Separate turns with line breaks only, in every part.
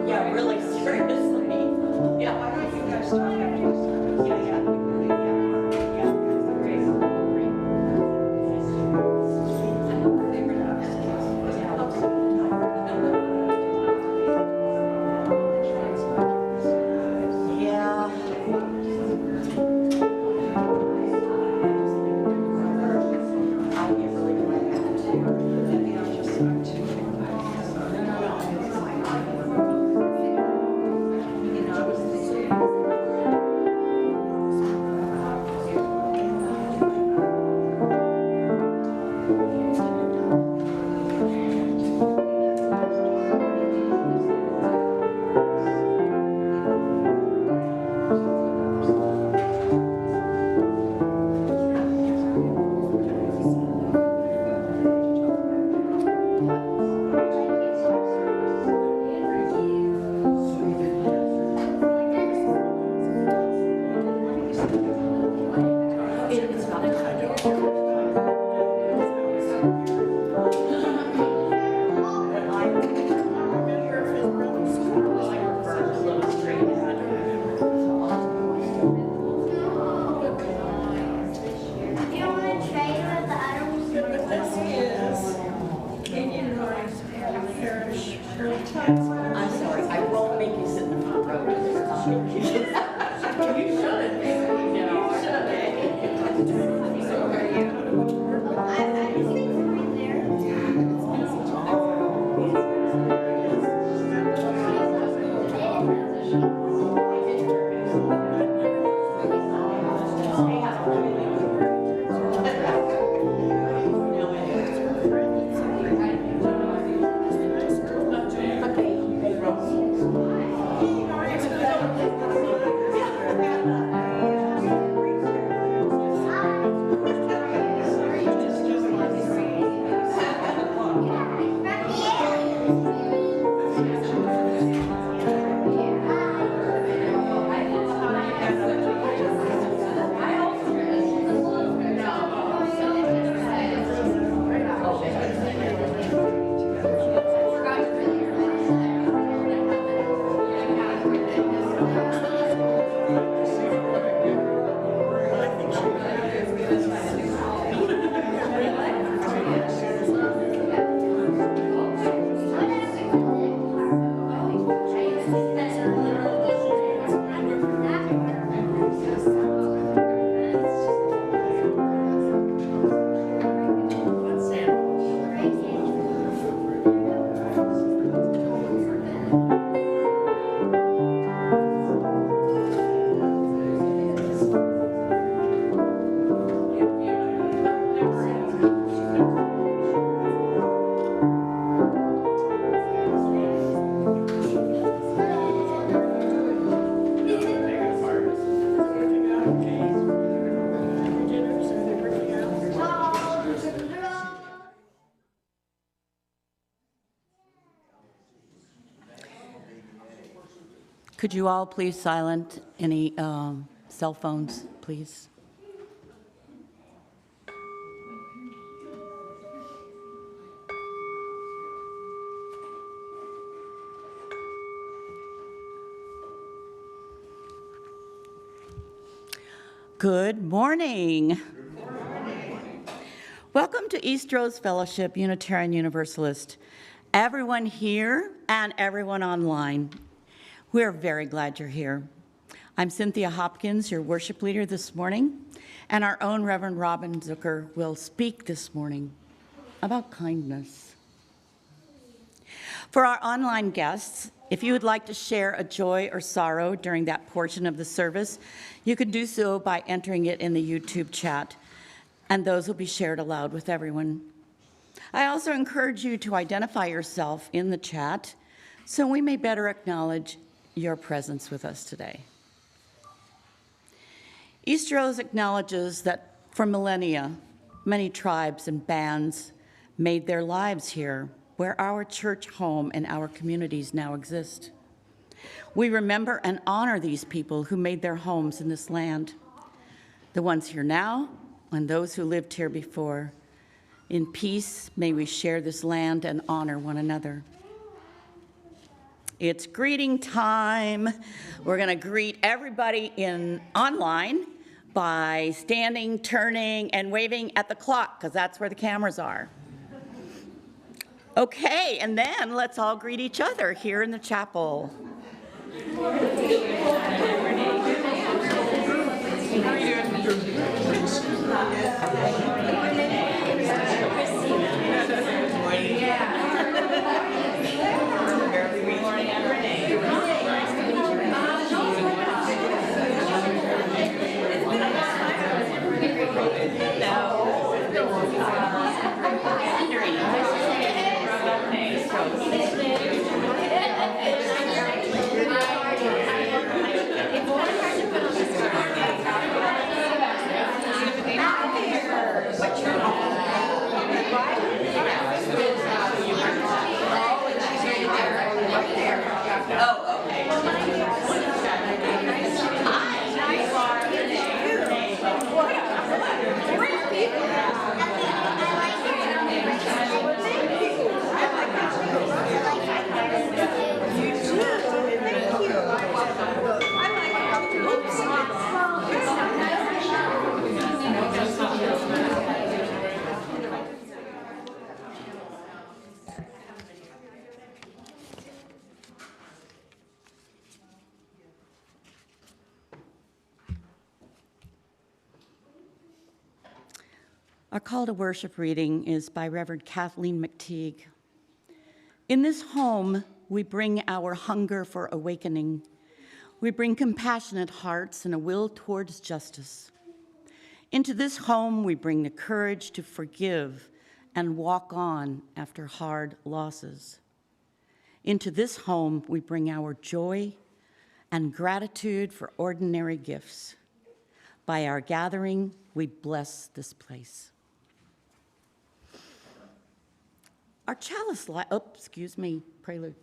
Yeah, really, seriously. Yeah. Yeah, yeah. I'm sorry, I won't make you sit in the front row. You should.
Could you all please silent any cell phones, please? Good morning. Good morning. Welcome to Eastrose Fellowship, Unitarian Universalist. Everyone here and everyone online, we're very glad you're here. I'm Cynthia Hopkins, your worship leader this morning, and our own Reverend Robin Zucker will speak this morning about kindness. For our online guests, if you would like to share a joy or sorrow during that portion of the service, you can do so by entering it in the YouTube chat, and those will be shared aloud with everyone. I also encourage you to identify yourself in the chat so we may better acknowledge your presence with us today. Eastrose acknowledges that for millennia, many tribes and bands made their lives here, where our church home and our communities now exist. We remember and honor these people who made their homes in this land, the ones here now and those who lived here before. In peace, may we share this land and honor one another. It's greeting time. We're going to greet everybody online by standing, turning, and waving at the clock, because that's where the cameras are. Okay, and then let's all greet each other here in the chapel. Our call to worship reading is by Reverend Kathleen McTeague. In this home, we bring our hunger for awakening. We bring compassionate hearts and a will towards justice. Into this home, we bring the courage to forgive and walk on after hard losses. Into this home, we bring our joy and gratitude for ordinary gifts. By our gathering, we bless this place. Our chalice prelude.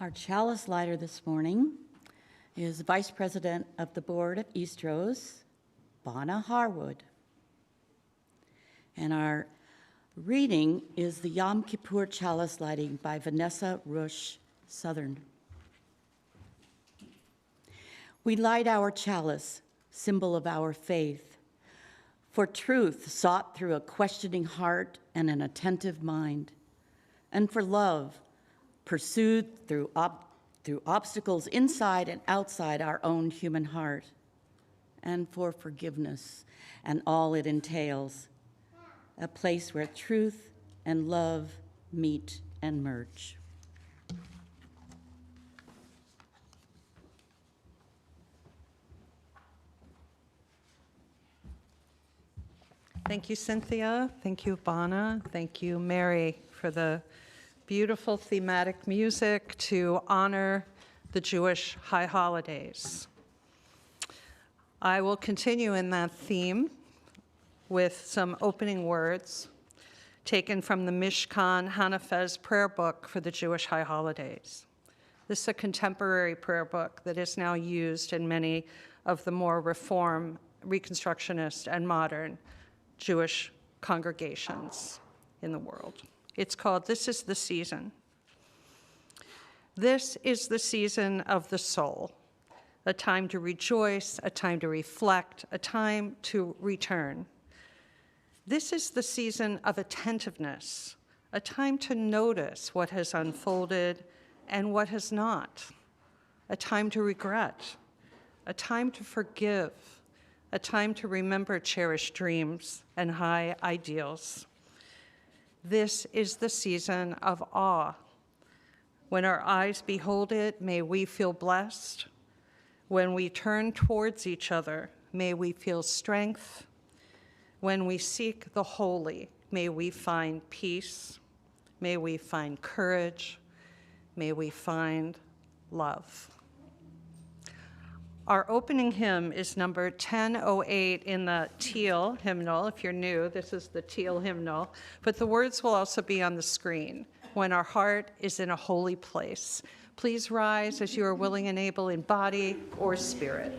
Our chalice lighter this morning is Vice President of the Board of Eastrose, Bonna Harwood. And our reading is the Yom Kippur chalice lighting by Vanessa Rush Southern. We light our chalice, symbol of our faith, for truth sought through a questioning heart and an attentive mind, and for love pursued through obstacles inside and outside our own human heart, and for forgiveness and all it entails, a place where truth and love meet and merge.
Thank you, Cynthia. Thank you, Bonna. Thank you, Mary, for the beautiful thematic music to honor the Jewish high holidays. I will continue in that theme with some opening words taken from the Mishkan Hanafez prayer book for the Jewish high holidays. This is a contemporary prayer book that is now used in many of the more Reform, Reconstructionist, and modern Jewish congregations in the world. It's called This is the Season. This is the season of the soul, a time to rejoice, a time to reflect, a time to return. This is the season of attentiveness, a time to notice what has unfolded and what has not, a time to regret, a time to forgive, a time to remember cherished dreams and high ideals. This is the season of awe. When our eyes behold it, may we feel blessed. When we turn towards each other, may we feel strength. When we seek the holy, may we find peace. May we find courage. May we find love. Our opening hymn is number 1008 in the teal hymnal. If you're new, this is the teal hymnal. But the words will also be on the screen. When our heart is in a holy place. Please rise as you are willing and able in body or spirit.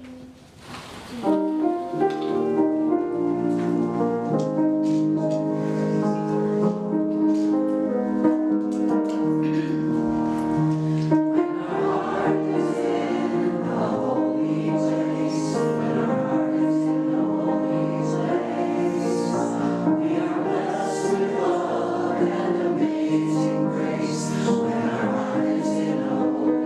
Amazing grace, when our heart is in a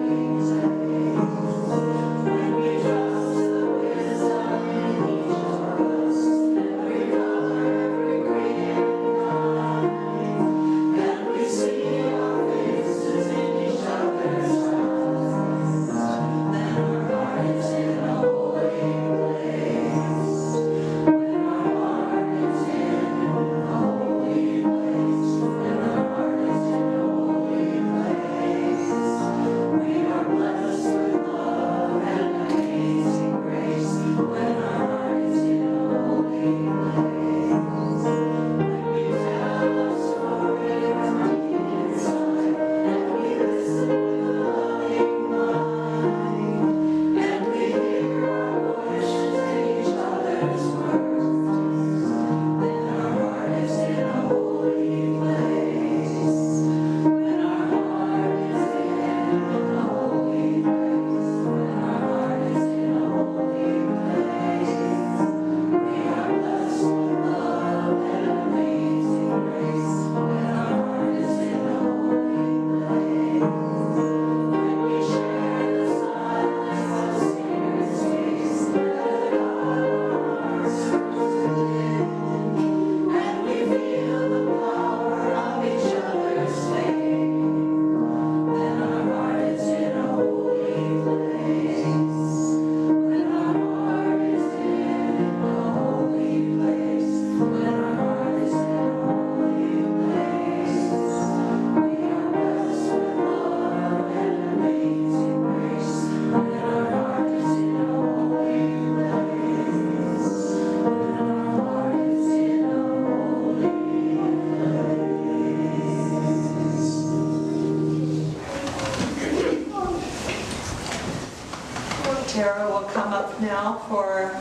Tara will come up now for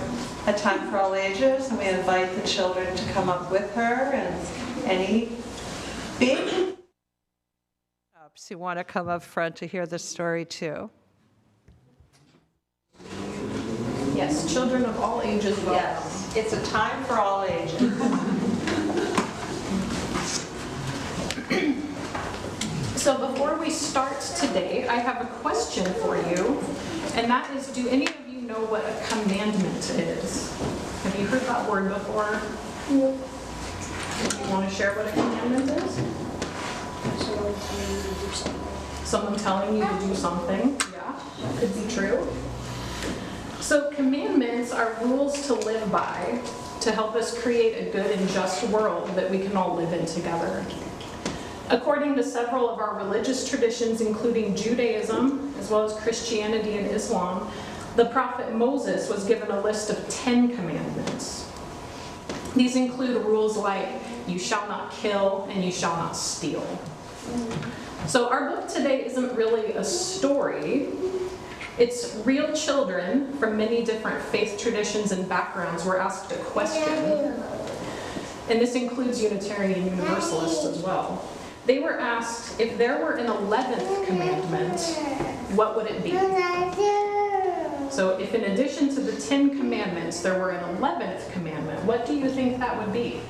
A Time for All Ages, and we invite the children to come up with her, and any big ups who want to come up front to hear the story too.
Yes, children of all ages welcome.
Yes, it's a time for all ages.
So before we start today, I have a question for you, and that is, do any of you know what a commandment is? Have you heard that word before? Do you want to share what a commandment is? Someone telling you to do something. Yeah, that could be true. So commandments are rules to live by to help us create a good and just world that we can all live in together. According to several of our religious traditions, including Judaism, as well as Christianity and Islam, the prophet Moses was given a list of 10 commandments. These include rules like, you shall not kill and you shall not steal. So our book today isn't really a story. It's real children from many different faith traditions and backgrounds were asked a question. And this includes Unitarian Universalists as well. They were asked, if there were an 11th commandment, what would it be? So if in addition to the 10 commandments, there were an 11th commandment, what do you think that would be?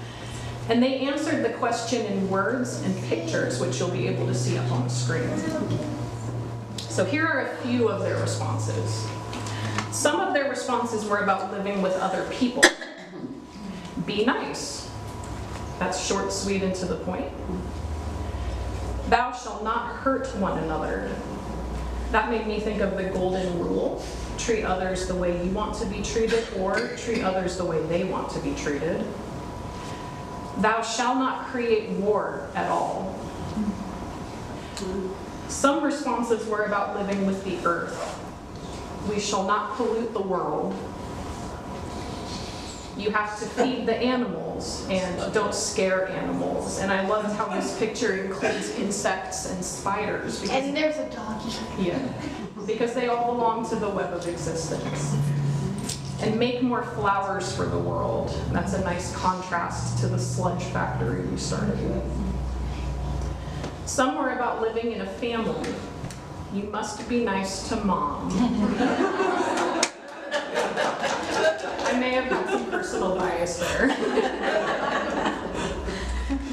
And they answered the question in words and pictures, which you'll be able to see up on the screen. So here are a few of their responses. Some of their responses were about living with other people. Be nice. That's short, sweet, and to the point. Thou shalt not hurt one another. That made me think of the golden rule. Treat others the way you want to be treated, or treat others the way they want to be treated. Thou shalt not create war at all. Some responses were about living with the earth. We shall not pollute the world. You have to feed the animals and don't scare animals. And I love how this picture includes insects and spiders.
And there's a doggy.
Yeah, because they all belong to the web of existence. And make more flowers for the world. That's a nice contrast to the sludge factory we started with. Some were about living in a family. You must be nice to mom. I may have had some personal bias there.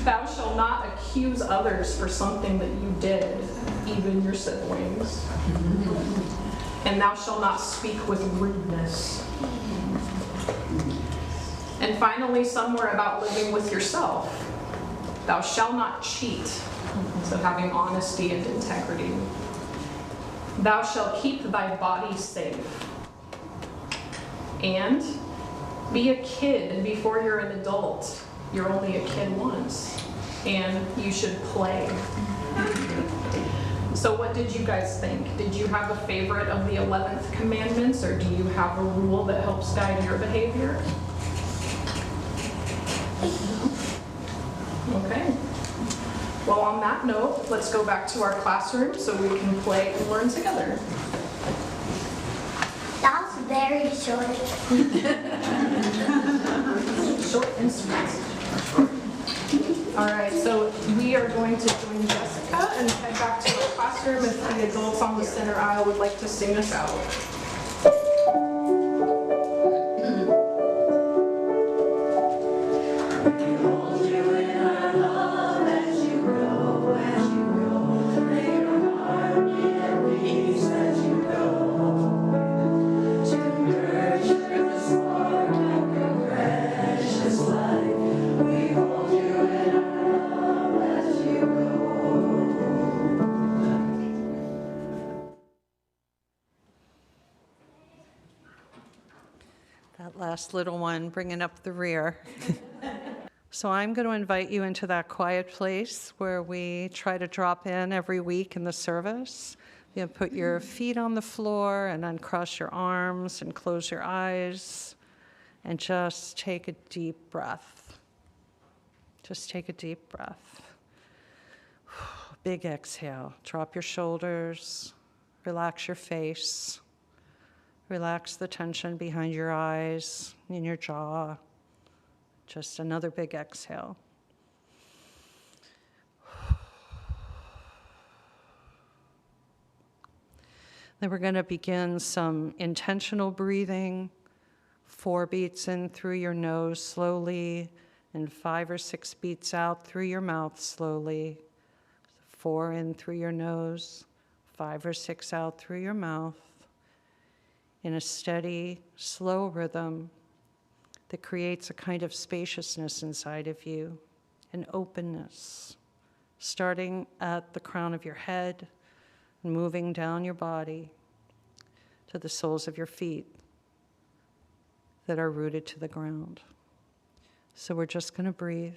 Thou shalt not accuse others for something that you did, even your siblings. And thou shalt not speak with rudeness. And finally, some were about living with yourself. Thou shalt not cheat. So having honesty and integrity. Thou shalt keep thy body safe. And be a kid before you're an adult. You're only a kid once. And you should play. So what did you guys think? Did you have a favorite of the 11th commandments, or do you have a rule that helps guide your behavior? Okay. Well, on that note, let's go back to our classroom so we can play and learn together.
That was very short.
Short and sweet. All right, so we are going to join Jessica and head back to our classroom if the adults on the center aisle would like to sing us out.
Last little one bringing up the rear. So I'm going to invite you into that quiet place where we try to drop in every week in the service. You can put your feet on the floor and uncross your arms and close your eyes and just take a deep breath. Just take a deep breath. Big exhale. Drop your shoulders. Relax your face. Relax the tension behind your eyes, in your jaw. Just another big exhale. Then we're going to begin some intentional breathing. 4 beats in through your nose slowly, and 5 or 6 beats out through your mouth slowly. 4 in through your nose, 5 or 6 out through your mouth, in a steady, slow rhythm that creates a kind of spaciousness inside of you, an openness, starting at the crown of your head and moving down your body to the soles of your feet that are rooted to the ground. So we're just going to breathe.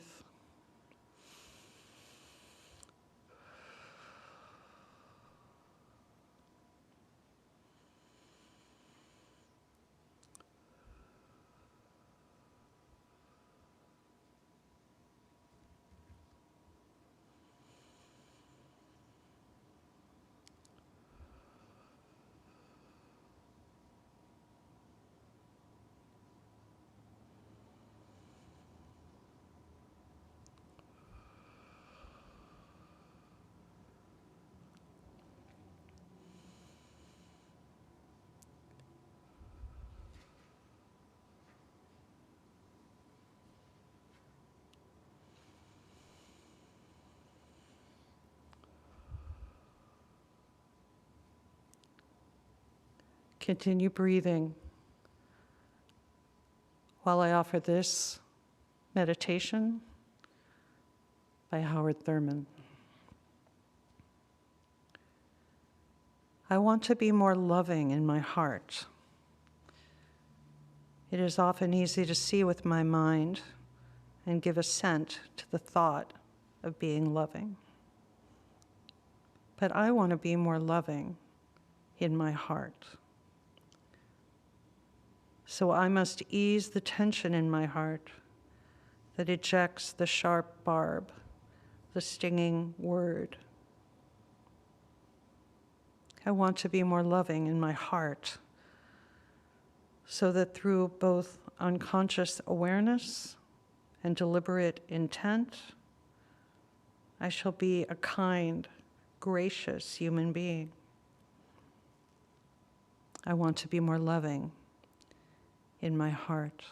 Continue breathing while I offer this meditation by Howard Thurman. I want to be more loving in my heart. It is often easy to see with my mind and give assent to the thought of being loving. But I want to be more loving in my heart. So I must ease the tension in my heart that ejects the sharp barb, the stinging word. I want to be more loving in my heart so that through both unconscious awareness and deliberate intent, I shall be a kind, gracious human being. I want to be more loving in my heart.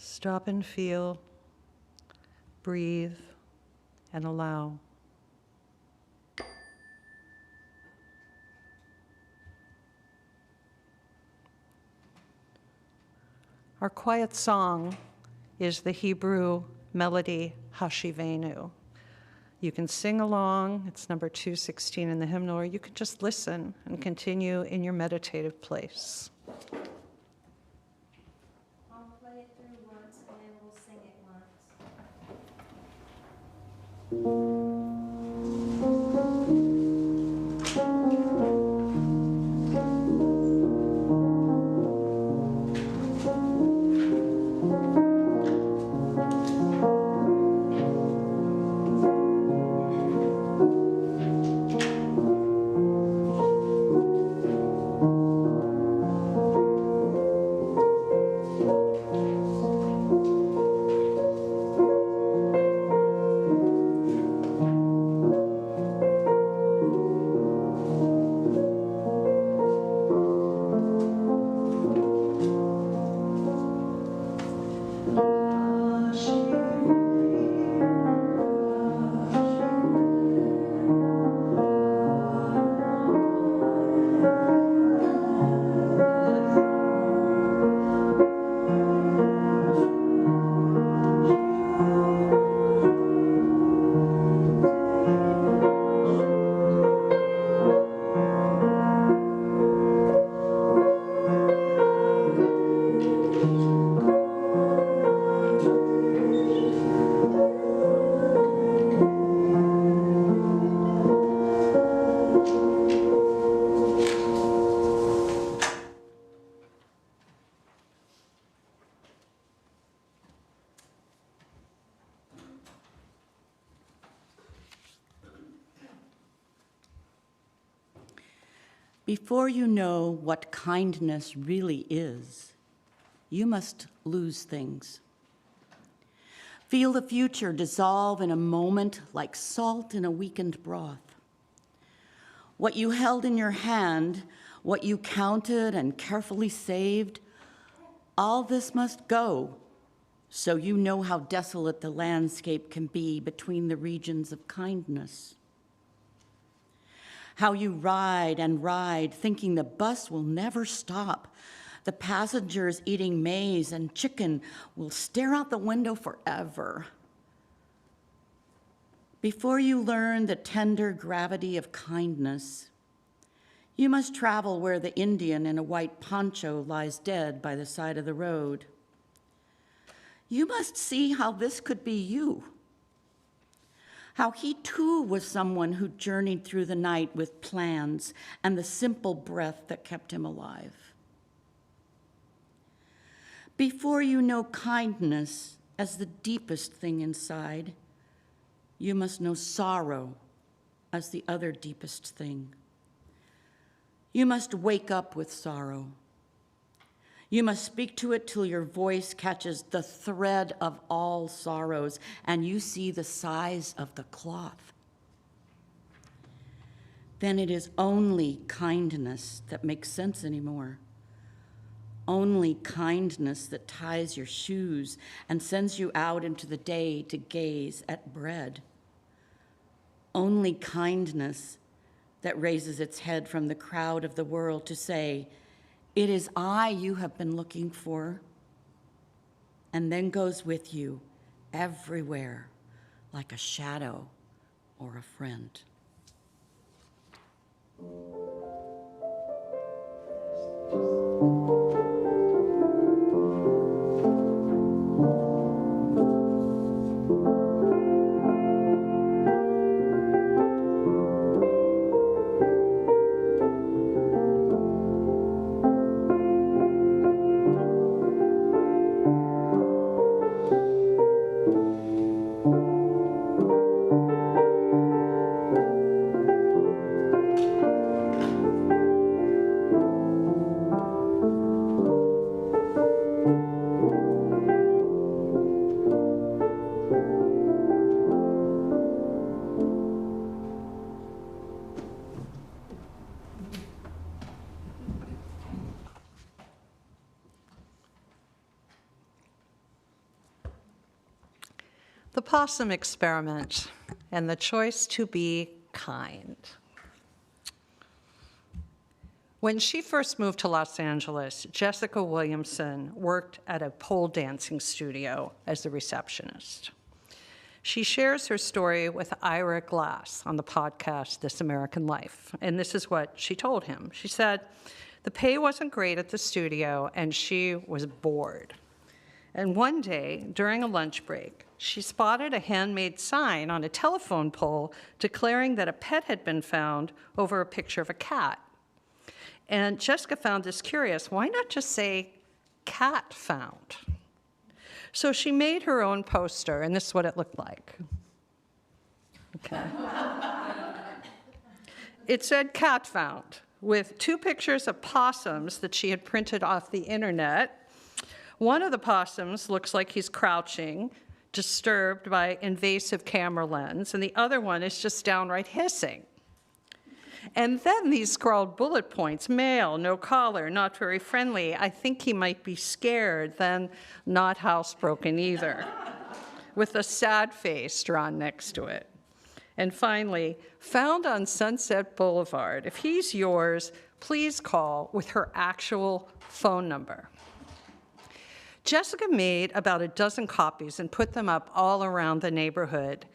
Stop and feel, breathe, and allow. Our quiet song is the Hebrew melody Hashivenu. You can sing along, it's number 216 in the hymnal, or you can just listen and continue in your meditative place.
I'll play it through once and then we'll sing it once.
Before you know what kindness really is, you must lose things. Feel the future dissolve in a moment like salt in a weakened broth. What you held in your hand, what you counted and carefully saved, all this must go, so you know how desolate the landscape can be between the regions of kindness. How you ride and ride, thinking the bus will never stop. The passengers eating maize and chicken will stare out the window forever. Before you learn the tender gravity of kindness, you must travel where the Indian in a white poncho lies dead by the side of the road. You must see how this could be you. How he too was someone who journeyed through the night with plans and the simple breath that kept him alive. Before you know kindness as the deepest thing inside, you must know sorrow as the other deepest thing. You must wake up with sorrow. You must speak to it till your voice catches the thread of all sorrows and you see the size of the cloth. Then it is only kindness that makes sense anymore. Only kindness that ties your shoes and sends you out into the day to gaze at bread. Only kindness that raises its head from the crowd of the world to say, "It is I you have been looking for," and then goes with you everywhere like a shadow or a friend.
The possum experiment and the choice to be kind. When she first moved to Los Angeles, Jessica Williamson worked at a pole dancing studio as a receptionist. She shares her story with Ira Glass on the podcast This American Life, and this is what she told him. She said, the pay wasn't great at the studio, and she was bored. And one day, during a lunch break, she spotted a handmade sign on a telephone pole declaring that a pet had been found over a picture of a cat. And Jessica found this curious. Why not just say, "cat found"? So she made her own poster, and this is what it looked like. Okay. It said "cat found," with 2 pictures of possums that she had printed off the internet. One of the possums looks like he's crouching, disturbed by invasive camera lens, and the other one is just downright hissing. And then these scrawled bullet points: male, no collar, not very friendly, I think he might be scared, then not housebroken either, with a sad face drawn next to it. And finally, found on Sunset Boulevard. If he's yours, please call, with her actual phone number. Jessica made about a dozen copies and put them up all around the neighborhood.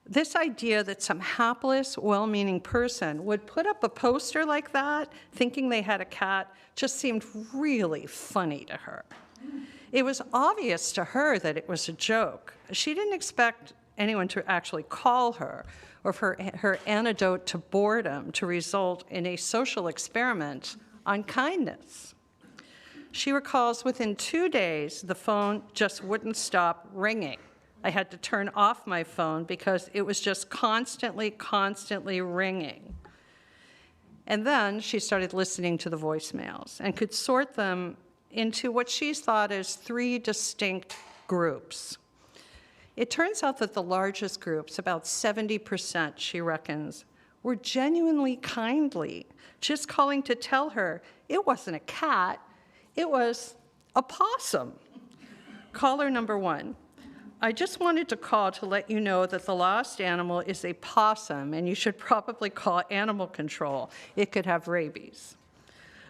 This idea that some hapless, well-meaning person would put up a poster like that, thinking they had a cat, just seemed really funny to her. It was obvious to her that it was a joke. She didn't expect anyone to actually call her, or for her antidote to boredom to result in a social experiment on kindness. She recalls within 2 days, the phone just wouldn't stop ringing. I had to turn off my phone because it was just constantly ringing. And then she started listening to the voicemails and could sort them into what she thought as 3 distinct groups. It turns out that the largest groups, about 70%, she reckons, were genuinely kindly, just calling to tell her it wasn't a cat, it was a possum. Caller number 1. I just wanted to call to let you know that the lost animal is a possum, and you should probably call animal control. It could have rabies.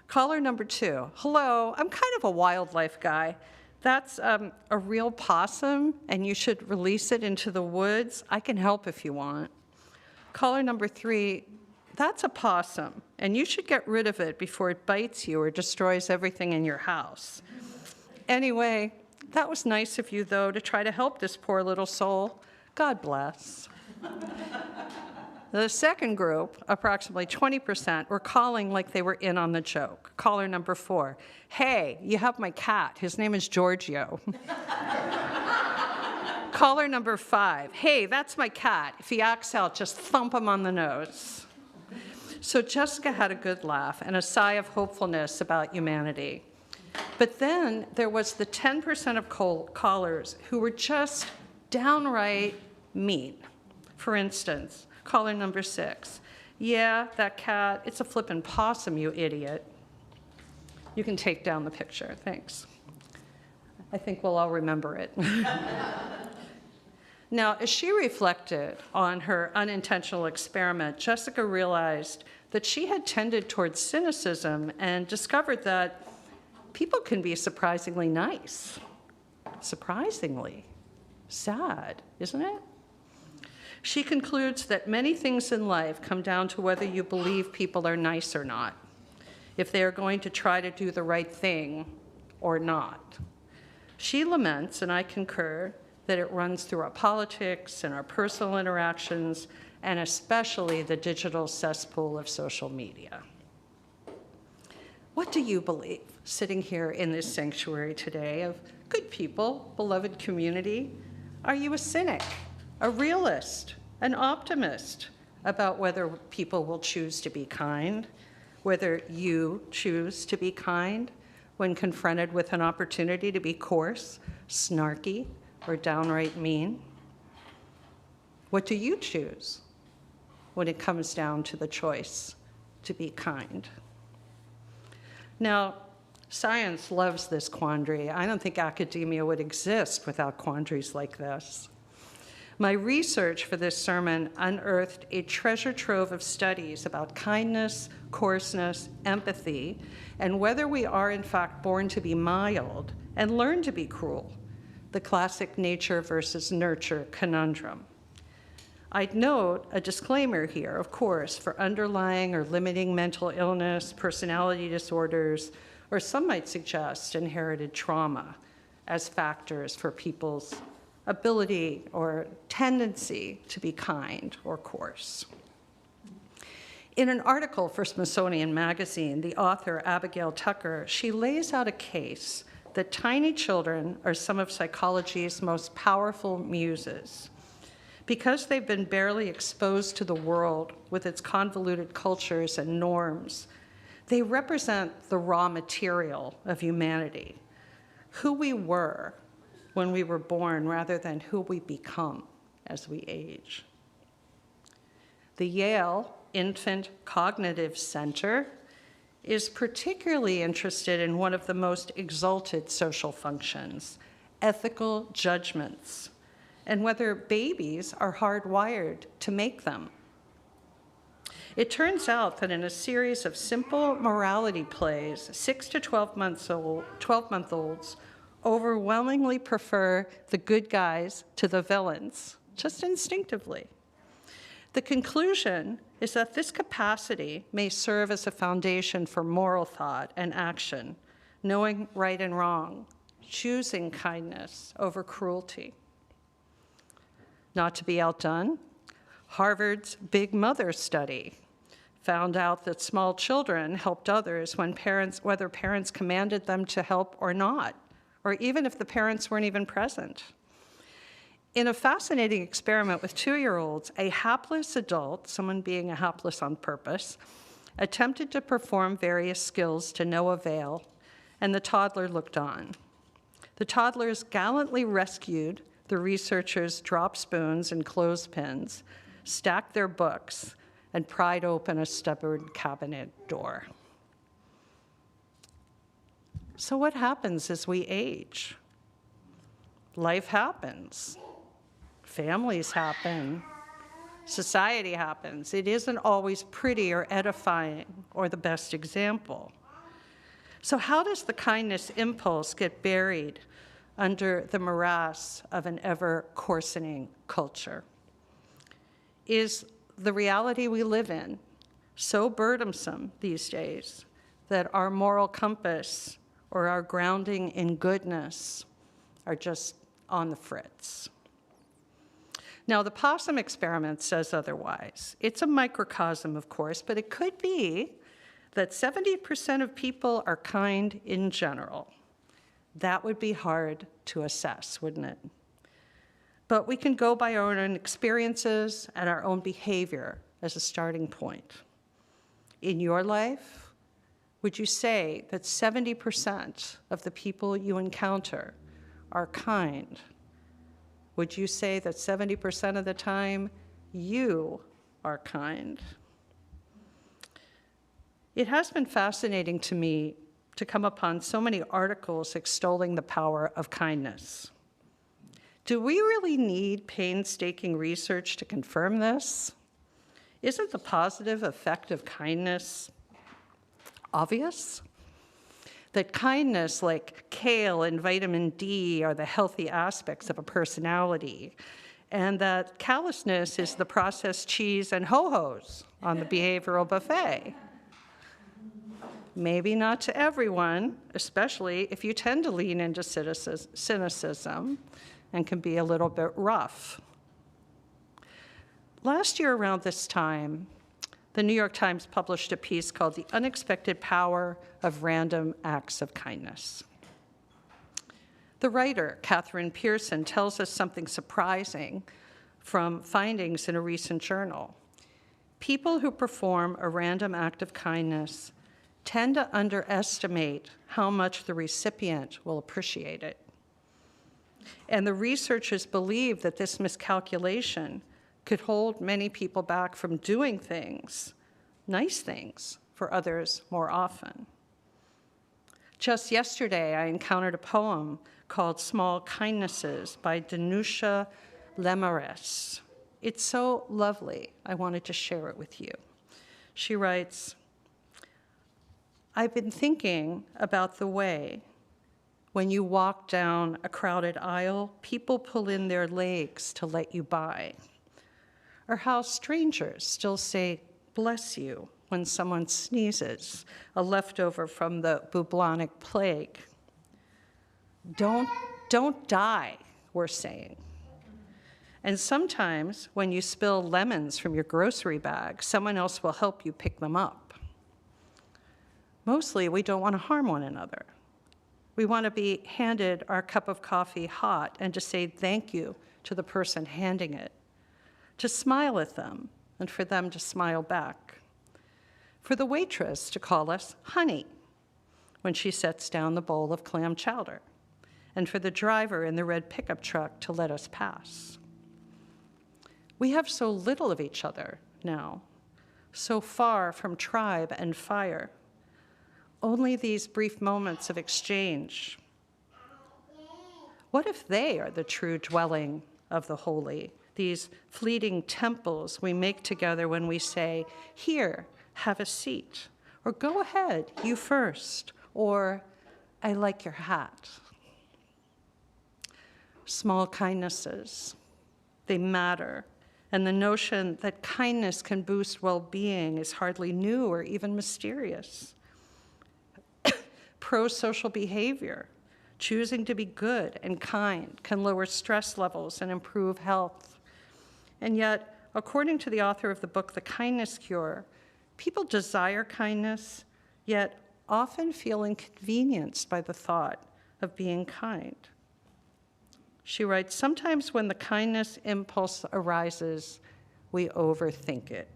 Caller number 2. Hello, I'm kind of a wildlife guy. That's a real possum, and you should release it into the woods. I can help if you want. Caller number 3. That's a possum, and you should get rid of it before it bites you or destroys everything in your house. Anyway, that was nice of you, though, to try to help this poor little soul. God bless. The second group, approximately 20%, were calling like they were in on the joke. Caller number 4. Hey, you have my cat. His name is Giorgio. Caller number 5. Hey, that's my cat. If he acts out, just thump him on the nose. So Jessica had a good laugh and a sigh of hopefulness about humanity. But then there was the 10% of callers who were just downright mean. For instance, caller number 6. Yeah, that cat, it's a flippin' possum, you idiot. You can take down the picture, thanks. I think we'll all remember it. Now, as she reflected on her unintentional experiment, Jessica realized that she had tended towards cynicism and discovered that people can be surprisingly nice. Surprisingly. Sad, isn't it? She concludes that many things in life come down to whether you believe people are nice or not, if they are going to try to do the right thing or not. She laments, and I concur, that it runs through our politics and our personal interactions, and especially the digital cesspool of social media. What do you believe, sitting here in this sanctuary today of good people, beloved community? Are you a cynic, a realist, an optimist about whether people will choose to be kind, whether you choose to be kind when confronted with an opportunity to be coarse, snarky, or downright mean? What do you choose when it comes down to the choice to be kind? Now, science loves this quandary. I don't think academia would exist without quandaries like this. My research for this sermon unearthed a treasure trove of studies about kindness, coarseness, empathy, and whether we are in fact born to be mild and learn to be cruel, the classic nature versus nurture conundrum. I'd note a disclaimer here, of course, for underlying or limiting mental illness, personality disorders, or some might suggest inherited trauma as factors for people's ability or tendency to be kind or coarse. In an article for Smithsonian Magazine, the author, Abigail Tucker, she lays out a case that tiny children are some of psychology's most powerful muses. Because they've been barely exposed to the world with its convoluted cultures and norms, they represent the raw material of humanity, who we were when we were born rather than who we become as we age. The Yale Infant Cognitive Center is particularly interested in one of the most exalted social functions, ethical judgments, and whether babies are hardwired to make them. It turns out that in a series of simple morality plays, 6 to 12-month-olds overwhelmingly prefer the good guys to the villains, just instinctively. The conclusion is that this capacity may serve as a foundation for moral thought and action, knowing right and wrong, choosing kindness over cruelty. Not to be outdone, Harvard's Big Mother study found out that small children helped others whether parents commanded them to help or not, or even if the parents weren't even present. In a fascinating experiment with 2-year-olds, a hapless adult, someone being a hapless on purpose, attempted to perform various skills to no avail, and the toddler looked on. The toddlers gallantly rescued the researchers' drop spoons and clothespins, stacked their books, and pried open a stubborn cabinet door. So what happens as we age? Life happens. Families happen. Society happens. It isn't always pretty or edifying or the best example. So how does the kindness impulse get buried under the morass of an ever coarsening culture? Is the reality we live in so burdensome these days that our moral compass or our grounding in goodness are just on the fritz? Now, the possum experiment says otherwise. It's a microcosm, of course, but it could be that 70% of people are kind in general. That would be hard to assess, wouldn't it? But we can go by our own experiences and our own behavior as a starting point. In your life, would you say that 70% of the people you encounter are kind? Would you say that 70% of the time you are kind? It has been fascinating to me to come upon so many articles extolling the power of kindness. Do we really need painstaking research to confirm this? Isn't the positive effect of kindness obvious? That kindness, like kale and vitamin D, are the healthy aspects of a personality, and that callousness is the processed cheese and ho-hos on the behavioral buffet. Maybe not to everyone, especially if you tend to lean into cynicism and can be a little bit rough. Last year around this time, the New York Times published a piece called The Unexpected Power of Random Acts of Kindness. The writer, Catherine Pearson, tells us something surprising from findings in a recent journal. People who perform a random act of kindness tend to underestimate how much the recipient will appreciate it. And the researchers believe that this miscalculation could hold many people back from doing things, nice things, for others more often. Just yesterday, I encountered a poem called Small Kindnesses by Danusha Lemaris. It's so lovely, I wanted to share it with you. She writes, I've been thinking about the way when you walk down a crowded aisle, people pull in their legs to let you by. Or how strangers still say, bless you, when someone sneezes, a leftover from the bubonic plague. Don't die, we're saying. And sometimes when you spill lemons from your grocery bag, someone else will help you pick them up. Mostly, we don't want to harm one another. We want to be handed our cup of coffee hot and to say thank you to the person handing it, to smile at them and for them to smile back, for the waitress to call us honey when she sets down the bowl of clam chowder, and for the driver in the red pickup truck to let us pass. We have so little of each other now, so far from tribe and fire. Only these brief moments of exchange. What if they are the true dwelling of the holy, these fleeting temples we make together when we say, here, have a seat, or go ahead, you first, or I like your hat. Small kindnesses, they matter, and the notion that kindness can boost well-being is hardly new or even mysterious. Pro-social behavior, choosing to be good and kind, can lower stress levels and improve health. And yet, according to the author of the book, The Kindness Cure, people desire kindness, yet often feel inconvenienced by the thought of being kind. She writes, sometimes when the kindness impulse arises, we overthink it.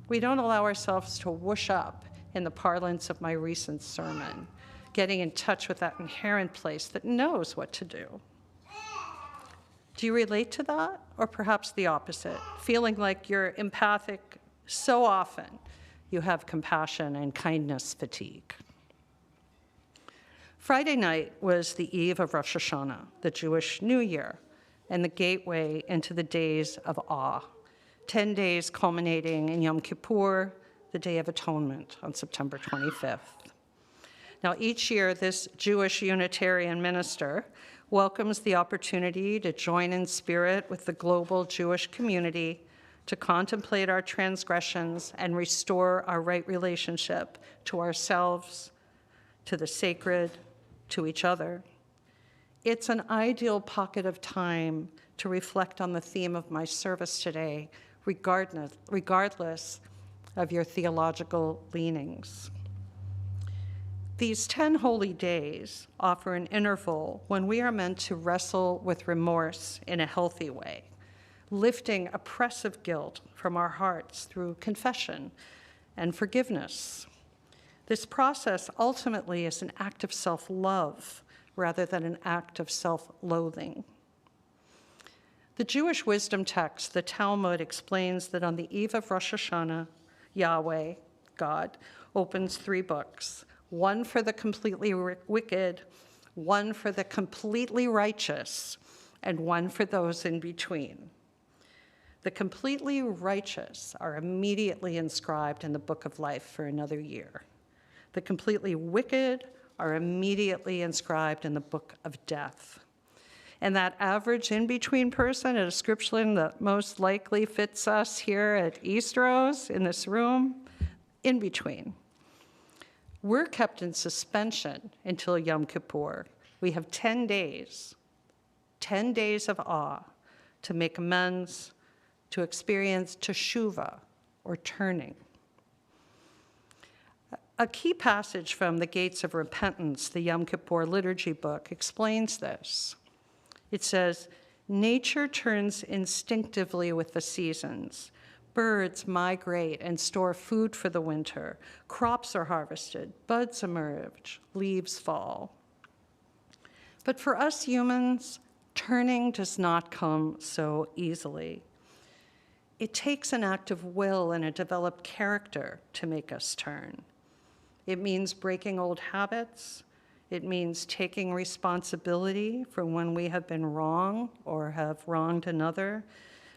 We don't allow ourselves to whoosh up, in the parlance of my recent sermon, getting in touch with that inherent place that knows what to do. Do you relate to that? Or perhaps the opposite, feeling like you're empathic so often you have compassion and kindness fatigue? Friday night was the eve of Rosh Hashanah, the Jewish New Year, and the gateway into the days of awe, 10 days culminating in Yom Kippur, the Day of Atonement on September 25th. Now, each year, this Jewish Unitarian minister welcomes the opportunity to join in spirit with the global Jewish community to contemplate our transgressions and restore our right relationship to ourselves, to the sacred, to each other. It's an ideal pocket of time to reflect on the theme of my service today, regardless of your theological leanings. These 10 holy days offer an interval when we are meant to wrestle with remorse in a healthy way, lifting oppressive guilt from our hearts through confession and forgiveness. This process ultimately is an act of self-love rather than an act of self-loathing. The Jewish wisdom text, the Talmud, explains that on the eve of Rosh Hashanah, Yahweh, God, opens 3 books, one for the completely wicked, one for the completely righteous, and one for those in between. The completely righteous are immediately inscribed in the book of life for another year. The completely wicked are immediately inscribed in the book of death. And that average in-between person, a description that most likely fits us here at Eastrose in this room, in between. We're kept in suspension until Yom Kippur. We have 10 days of awe to make amends, to experience teshuvah, or turning. A key passage from the Gates of Repentance, the Yom Kippur liturgy book, explains this. It says, nature turns instinctively with the seasons. Birds migrate and store food for the winter. Crops are harvested, buds emerge, leaves fall. But for us humans, turning does not come so easily. It takes an act of will and a developed character to make us turn. It means breaking old habits. It means taking responsibility for when we have been wrong or have wronged another,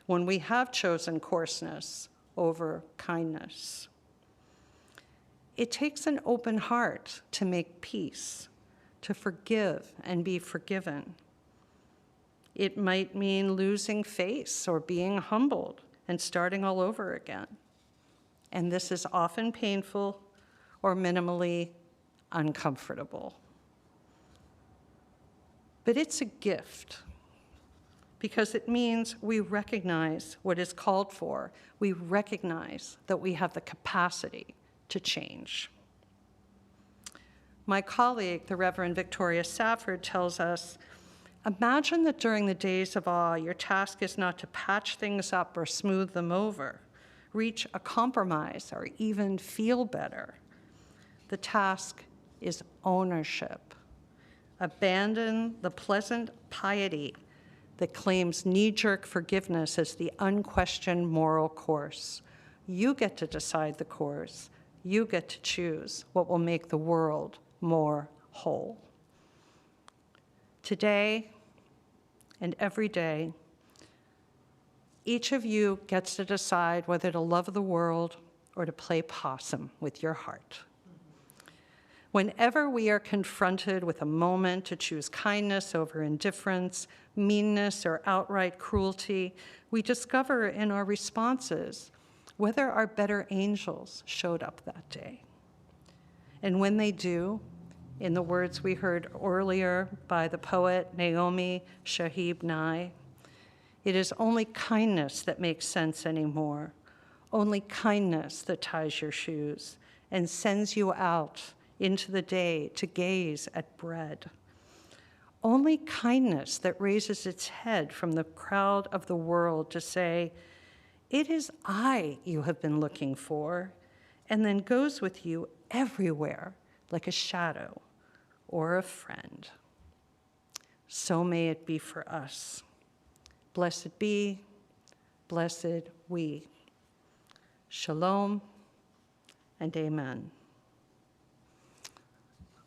when we have chosen coarseness over kindness. It takes an open heart to make peace, to forgive and be forgiven. It might mean losing face or being humbled and starting all over again. And this is often painful or minimally uncomfortable. But it's a gift because it means we recognize what is called for. We recognize that we have the capacity to change. My colleague, the Reverend Victoria Safford, tells us, imagine that during the days of awe, your task is not to patch things up or smooth them over, reach a compromise, or even feel better. The task is ownership. Abandon the pleasant piety that claims knee-jerk forgiveness as the unquestioned moral course. You get to decide the course. You get to choose what will make the world more whole. Today and every day, each of you gets to decide whether to love the world or to play possum with your heart. Whenever we are confronted with a moment to choose kindness over indifference, meanness, or outright cruelty, we discover in our responses whether our better angels showed up that day. And when they do, in the words we heard earlier by the poet Naomi Shihab Nye, it is only kindness that makes sense anymore, only kindness that ties your shoes and sends you out into the day to gaze at bread. Only kindness that raises its head from the crowd of the world to say, It is I you have been looking for, and then goes with you everywhere like a shadow or a friend. So may it be for us. Blessed be, blessed we. Shalom and amen.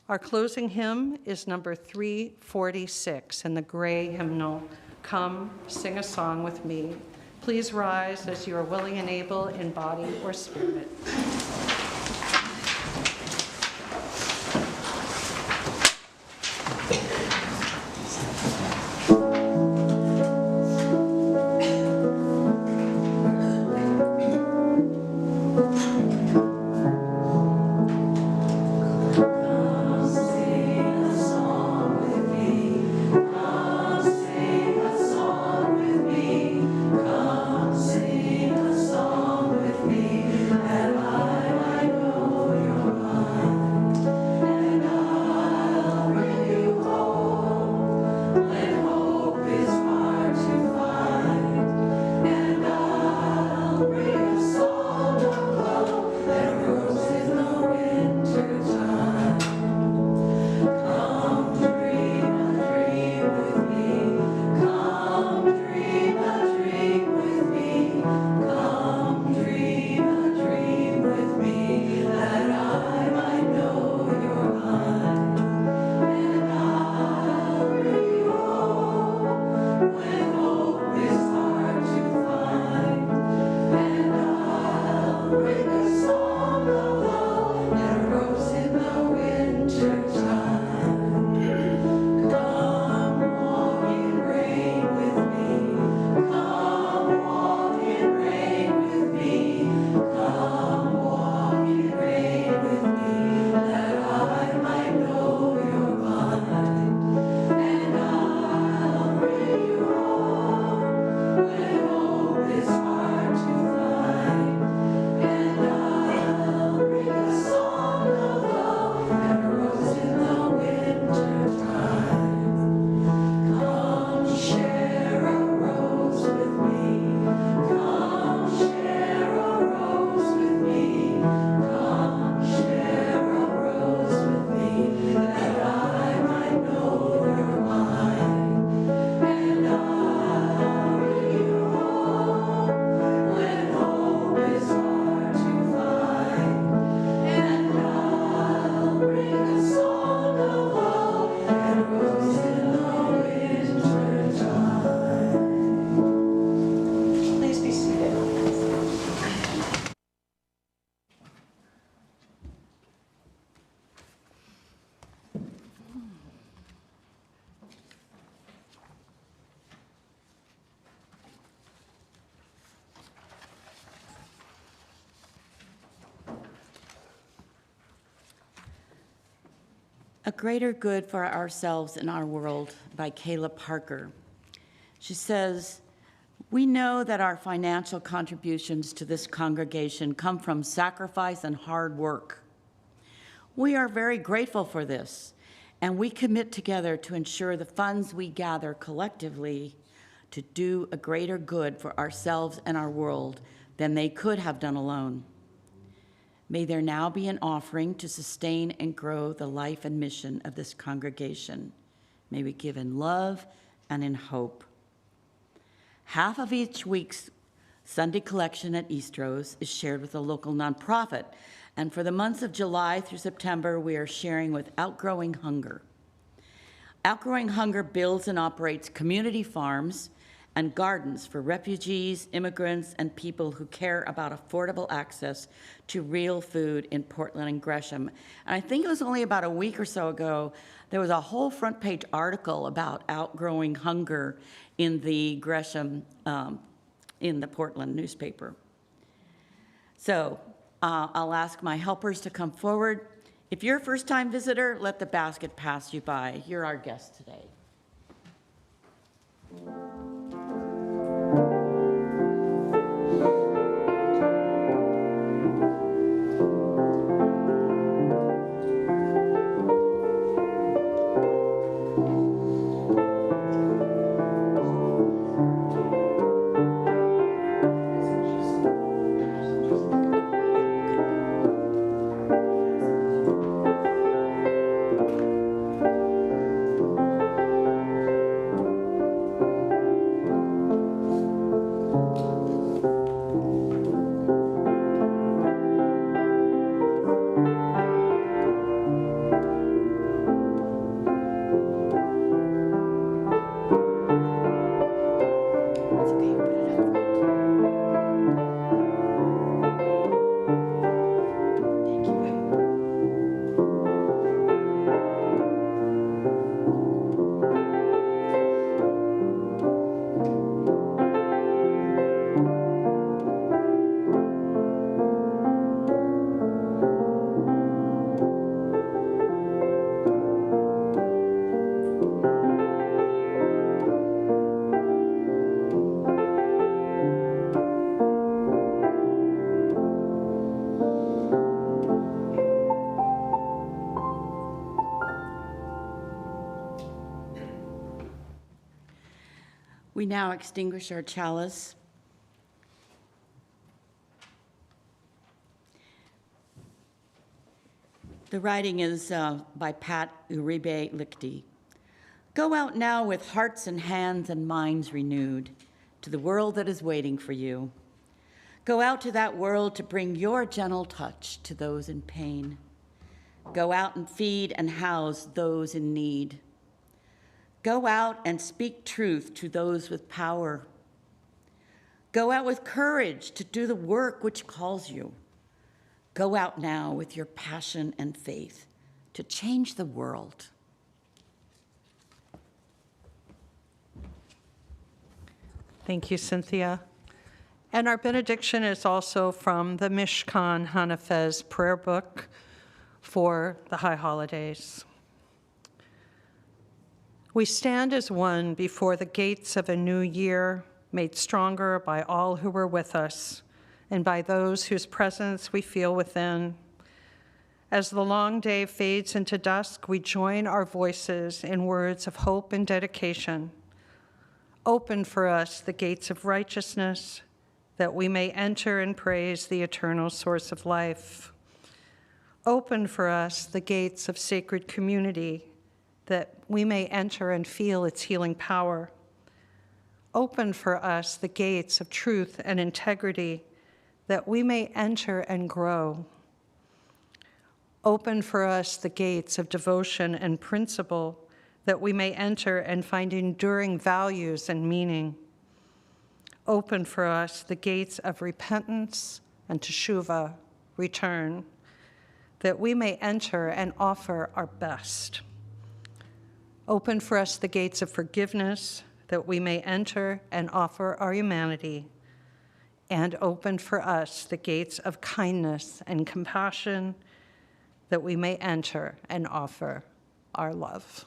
Our closing hymn is number 346 in the gray hymnal, Come, Sing a Song with Me. Please rise as you are willing and able in body or spirit.
A Greater Good for Ourselves and Our World by Kayla Parker. She says, we know that our financial contributions to this congregation come from sacrifice and hard work. We are very grateful for this, and we commit together to ensure the funds we gather collectively to do a greater good for ourselves and our world than they could have done alone. May there now be an offering to sustain and grow the life and mission of this congregation. May we give in love and in hope. Half of each week's Sunday collection at Eastrose is shared with a local nonprofit, and for the months of July through September, we are sharing with Outgrowing Hunger. Outgrowing Hunger builds and operates community farms and gardens for refugees, immigrants, and people who care about affordable access to real food in Portland and Gresham. And I think it was only about a week or so ago, there was a whole front page article about Outgrowing Hunger in the Gresham, in the Portland newspaper. So I'll ask my helpers to come forward. If you're a first-time visitor, let the basket pass you by. You're our guest today. We now extinguish our chalice. The writing is by Pat Uribe Lichty. Go out now with hearts and hands and minds renewed to the world that is waiting for you. Go out to that world to bring your gentle touch to those in pain. Go out and feed and house those in need. Go out and speak truth to those with power. Go out with courage to do the work which calls you. Go out now with your passion and faith to change the world.
Thank you, Cynthia. And our benediction is also from the Mishkan Hanafez prayer book for the high holidays. We stand as one before the gates of a new year, made stronger by all who were with us and by those whose presence we feel within. As the long day fades into dusk, we join our voices in words of hope and dedication. Open for us the gates of righteousness, that we may enter and praise the eternal source of life. Open for us the gates of sacred community, that we may enter and feel its healing power. Open for us the gates of truth and integrity, that we may enter and grow. Open for us the gates of devotion and principle, that we may enter and find enduring values and meaning. Open for us the gates of repentance and teshuvah, return, that we may enter and offer our best. Open for us the gates of forgiveness, that we may enter and offer our humanity. And open for us the gates of kindness and compassion, that we may enter and offer our love.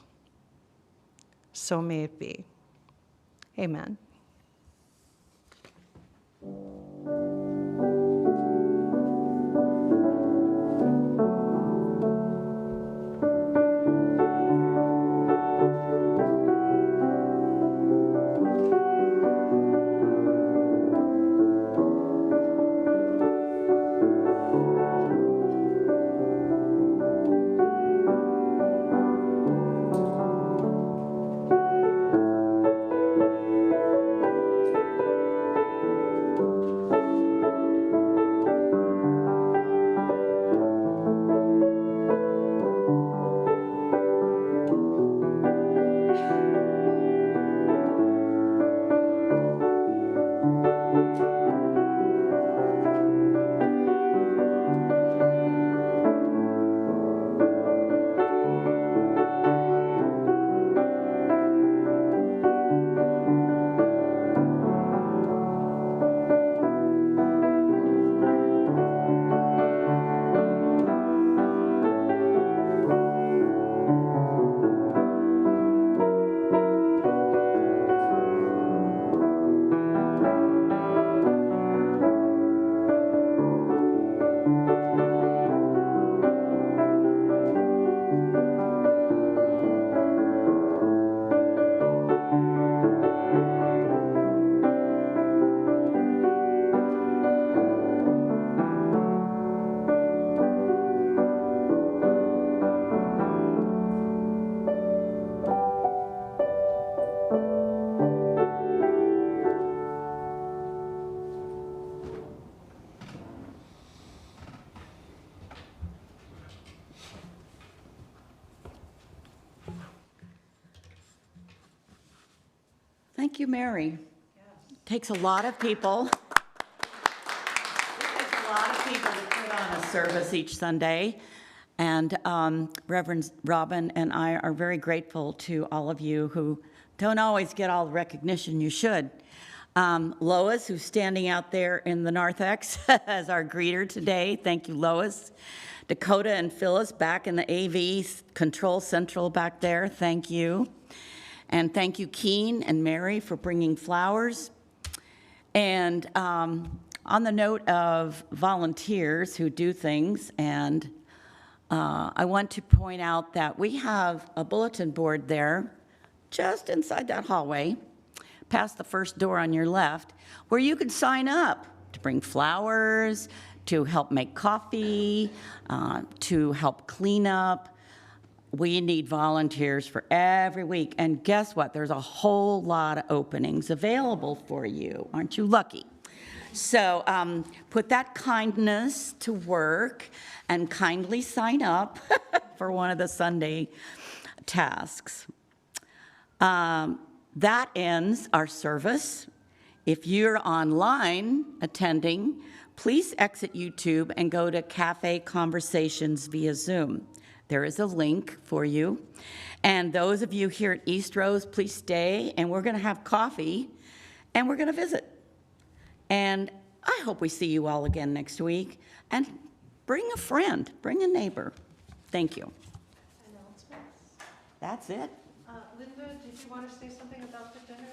So may it be. Amen.
Thank you, Mary. Takes a lot of people. It takes a lot of people to put on a service each Sunday. And Reverend Robin and I are very grateful to all of you who don't always get all the recognition you should. Lois, who's standing out there in the narthex as our greeter today. Thank you, Lois. Dakota and Phyllis back in the AV Control Central back there. Thank you. And thank you, Keen and Mary, for bringing flowers. And on the note of volunteers who do things, and I want to point out that we have a bulletin board there just inside that hallway. past the first door on your left, where you could sign up to bring flowers, to help make coffee, to help clean up. We need volunteers for every week. And guess what? There's a whole lot of openings available for you. Aren't you lucky? So put that kindness to work and kindly sign up for one of the Sunday tasks. That ends our service. If you're online attending, please exit YouTube and go to Cafe Conversations via Zoom. There is a link for you. And those of you here at Eastrose, please stay, and we're going to have coffee, and we're going to visit. And I hope we see you all again next week. And bring a friend, bring a neighbor. Thank you.
Announcements?
That's it.
Linda, did you want to say something about the dinners?